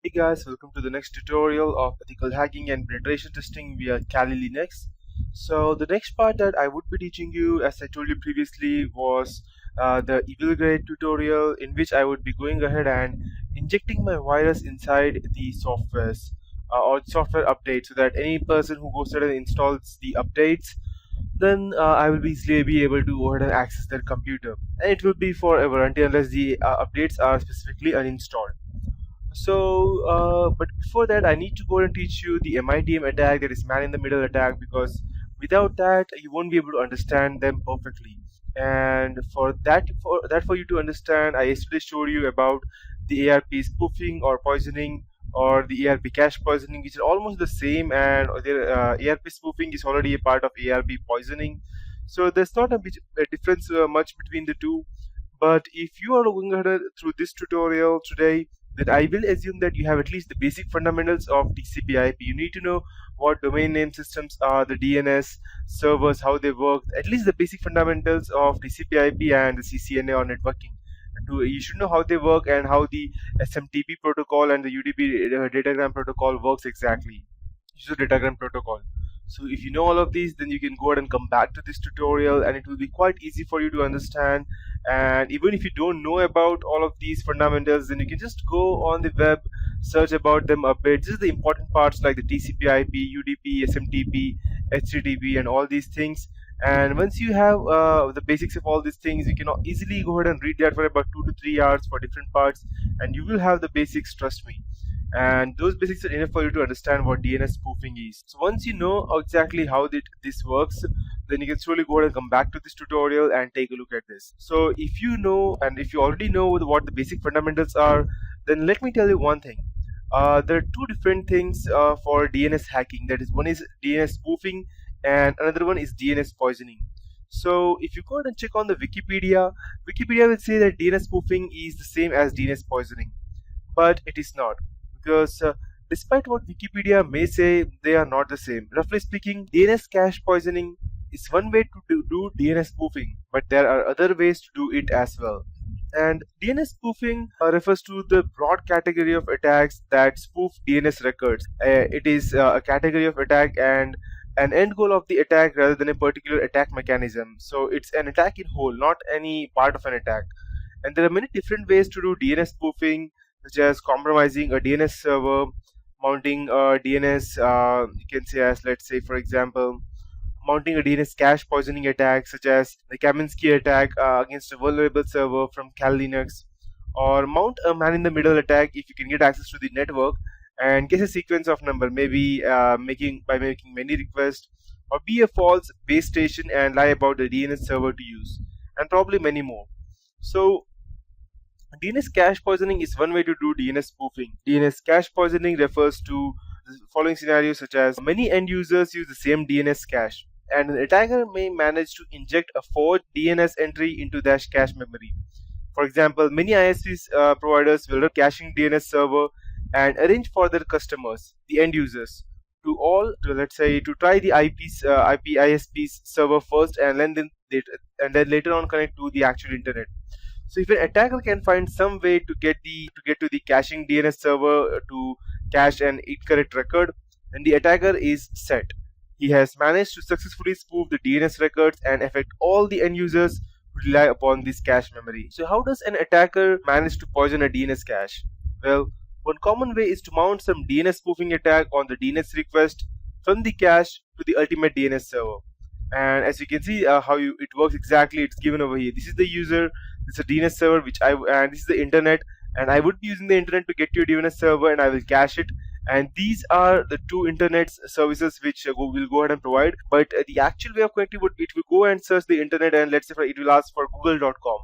Hey guys, welcome to the next tutorial of ethical hacking and penetration testing via Kali Linux. So the next part that I would be teaching you, as I told you previously, was the evil grade tutorial, in which I would be going ahead and injecting my virus inside the softwares or software updates, so that any person who goes ahead and installs the updates, then I will easily be able to go ahead and access their computer, and it will be forever until unless the updates are specifically uninstalled. But before that, I need to go and teach you the MITM attack, that is man in the middle attack, because without that, you won't be able to understand them perfectly. And for you to understand, I yesterday showed you about the ARP spoofing or poisoning, or the ARP cache poisoning, which is almost the same, and the ARP spoofing is already a part of ARP poisoning. So there's not a difference much between the two. But if you are going ahead through this tutorial today, then I will assume that you have at least the basic fundamentals of TCP/IP. You need to know what domain name systems are, the DNS servers, how they work, at least the basic fundamentals of TCP/IP and the CCNA or networking. You should know how they work and how the SMTP protocol and the UDP datagram protocol works exactly. User datagram protocol. So if you know all of these, then you can go ahead and come back to this tutorial, and it will be quite easy for you to understand. And even if you don't know about all of these fundamentals, then you can just go on the web, search about them a bit. This is the important parts like the TCP/IP, UDP, SMTP, HTTP, and all these things. And once you have the basics of all these things, you can easily go ahead and read that for about 2 to 3 hours for different parts, and you will have the basics, trust me. And those basics are enough for you to understand what DNS spoofing is. So once you know exactly how this works, then you can slowly go ahead and come back to this tutorial and take a look at this. So if you know, and if you already know what the basic fundamentals are, then let me tell you one thing. There are two different things for DNS hacking. That is, one is DNS spoofing and another one is DNS poisoning. So if you go ahead and check on the Wikipedia will say that DNS spoofing is the same as DNS poisoning, but it is not, because despite what Wikipedia may say, they are not the same. Roughly speaking, DNS cache poisoning is one way to do DNS spoofing, but there are other ways to do it as well. And DNS spoofing refers to the broad category of attacks that spoof DNS records. It is a category of attack and an end goal of the attack rather than a particular attack mechanism. So it's an attack in whole, not any part of an attack. And there are many different ways to do DNS spoofing, such as compromising a DNS server, mounting a DNS, you can say, as let's say for example, mounting a DNS cache poisoning attack, such as the Kaminsky attack against a vulnerable server from Kali Linux, or mount a man-in-the-middle attack if you can get access to the network and guess a sequence of number, maybe making many requests, or be a false base station and lie about the DNS server to use, and probably many more. So DNS cache poisoning is one way to do DNS spoofing. DNS cache poisoning refers to the following scenarios, such as many end users use the same DNS cache, and an attacker may manage to inject a forged DNS entry into their cache memory. For example, many ISPs providers will run caching DNS server and arrange for their customers, the end users, let's say to try the IP ISP's server first, and then later on connect to the actual internet. So if an attacker can find some way to get to the caching DNS server to cache an incorrect record, then the attacker is set. He has managed to successfully spoof the DNS records and affect all the end users who rely upon this cache memory. So how does an attacker manage to poison a DNS cache? Well, one common way is to mount some DNS spoofing attack on the DNS request from the cache to the ultimate DNS server. And as you can see it works exactly, it's given over here. This is the user, this is a DNS server, and this is the internet, and I would be using the internet to get to a DNS server, and I will cache it. And these are the two internet services which will go ahead and provide. But the actual way of connecting it will go and search the internet, and let's say it will ask for google.com,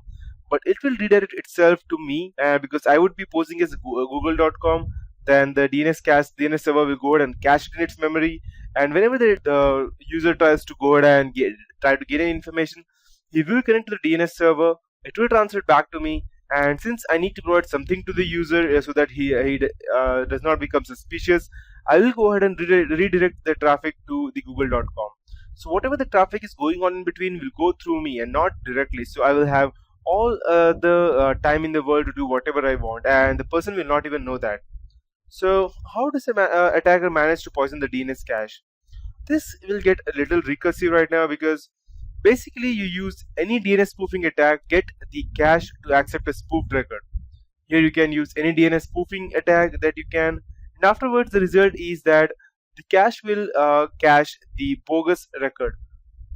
but it will redirect itself to me, because I would be posing as google.com. Then the DNS server will go ahead and cache it in its memory, and whenever the user tries to go ahead and try to get any information, he will connect to the DNS server. It will transfer it back to me, and since I need to provide something to the user so that he does not become suspicious, I will go ahead and redirect the traffic to the google.com. So whatever the traffic is going on in between will go through me and not directly. So I will have all the time in the world to do whatever I want, and the person will not even know that. So how does a attacker manage to poison the DNS cache? This will get a little recursive right now because basically you use any DNS spoofing attack, get the cache to accept a spoofed record. Here you can use any DNS spoofing attack that you can, and afterwards the result is that the cache will cache the bogus record,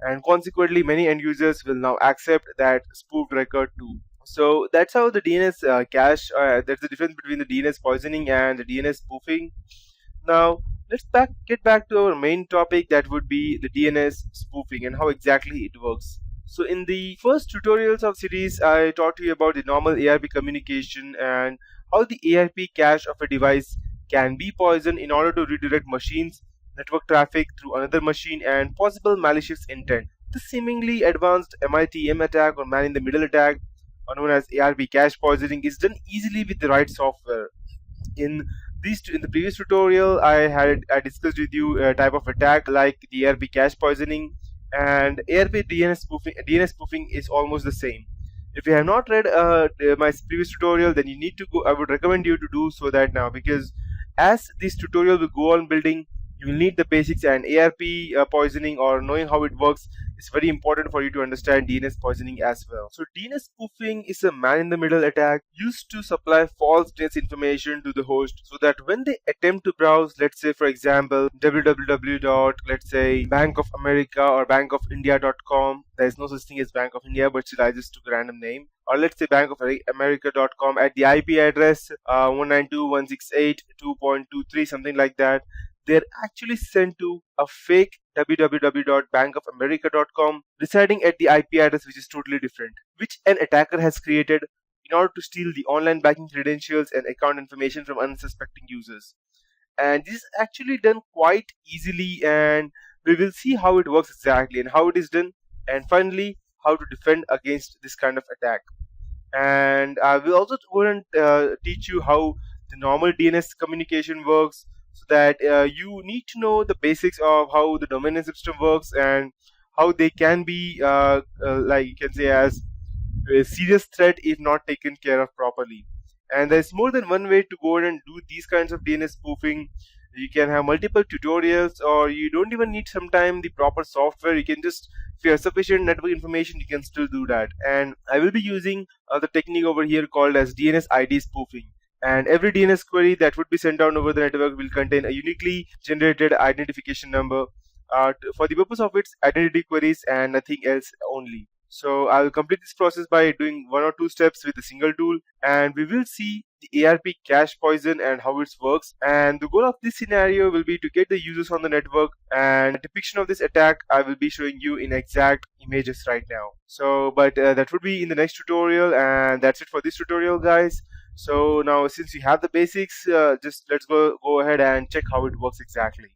and consequently many end users will now accept that spoofed record too. So that's how the DNS cache, that's the difference between the DNS poisoning and the DNS spoofing. Now let's get back to our main topic, that would be the DNS spoofing and how exactly it works. So in the first tutorials of series, I taught you about the normal ARP communication and how the ARP cache of a device can be poisoned in order to redirect machines, network traffic through another machine, and possible malicious intent. The seemingly advanced MITM attack or man in the middle attack, or known as ARP cache poisoning, is done easily with the right software. In the previous tutorial, I discussed with you a type of attack like the ARP cache poisoning, and ARP DNS spoofing. DNS spoofing is almost the same. If you have not read my previous tutorial, then you need to go. I would recommend you to do so that now, because as this tutorial will go on building, you will need the basics, and ARP poisoning or knowing how it works is very important for you to understand DNS poisoning as well. So DNS spoofing is a man-in-the-middle attack used to supply false DNS information to the host so that when they attempt to browse, let's say for example www. let's say Bank of America or bankofindia.com, there is no such thing as Bank of India, but still I just took a random name, or let's say bankofamerica.com at the IP address 192.168.2.23, something like that, they're actually sent to a fake www.bankofamerica.com residing at the IP address which is totally different, which an attacker has created in order to steal the online banking credentials and account information from unsuspecting users. And this is actually done quite easily, and we will see how it works exactly and how it is done, and finally how to defend against this kind of attack. And I will also go and teach you how the normal DNS communication works, so that you need to know the basics of how the domain name system works and how they can be like you can say as a serious threat if not taken care of properly. And there's more than one way to go and do these kinds of DNS spoofing. You can have multiple tutorials, or you don't even need sometime the proper software. You can just, if you have sufficient network information, you can still do that. And I will be using the technique over here called as DNS ID spoofing. And every DNS query that would be sent down over the network will contain a uniquely generated identification number for the purpose of its identity queries and nothing else only. So I will complete this process by doing one or two steps with a single tool, and we will see the ARP cache poison and how it works. And the goal of this scenario will be to get the users on the network, and a depiction of this attack I will be showing you in exact images right now. So but that would be in the next tutorial, and that's it for this tutorial, guys. So now since you have the basics, just let's go ahead and check how it works exactly.